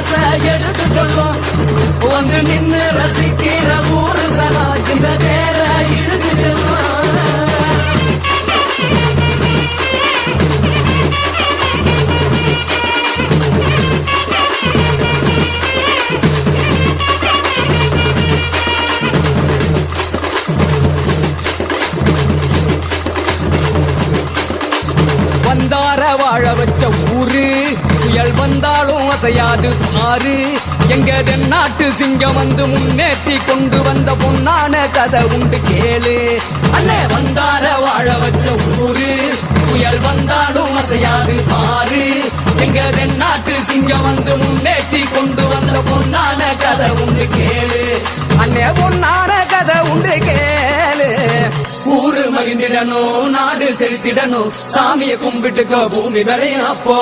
ஆசை எடுத்து சொல்லும் வந்து நின்று ரசிக்கிற ஊரு சனா இந்த பேர இழுத்து செல்லும் வந்தார வாழ வச்ச ஊரு புயல் வந்தாலும் அசையாது பாரு எங்க தென்னாட்டு சிங்கம் வந்து முன்னேற்றி கொண்டு வந்த பொன்னான கதை உண்டு கேளு அண்ணே வந்தார வாழ வச்ச ஊரு புயல் வந்தாலும் அசையாது பாரு எங்க தென்னாட்டு சிங்கம் வந்து முன்னேற்றி கொண்டு வந்த பொன்னான கதை உண்டு கேளு அண்ணே பொன்னான கதை உண்டு கேளு ஊரு மகிழ்ந்திடணும் நாடு செலுத்திடணும் சாமியை கும்பிட்டுக்க பூமி விளையும் அப்போ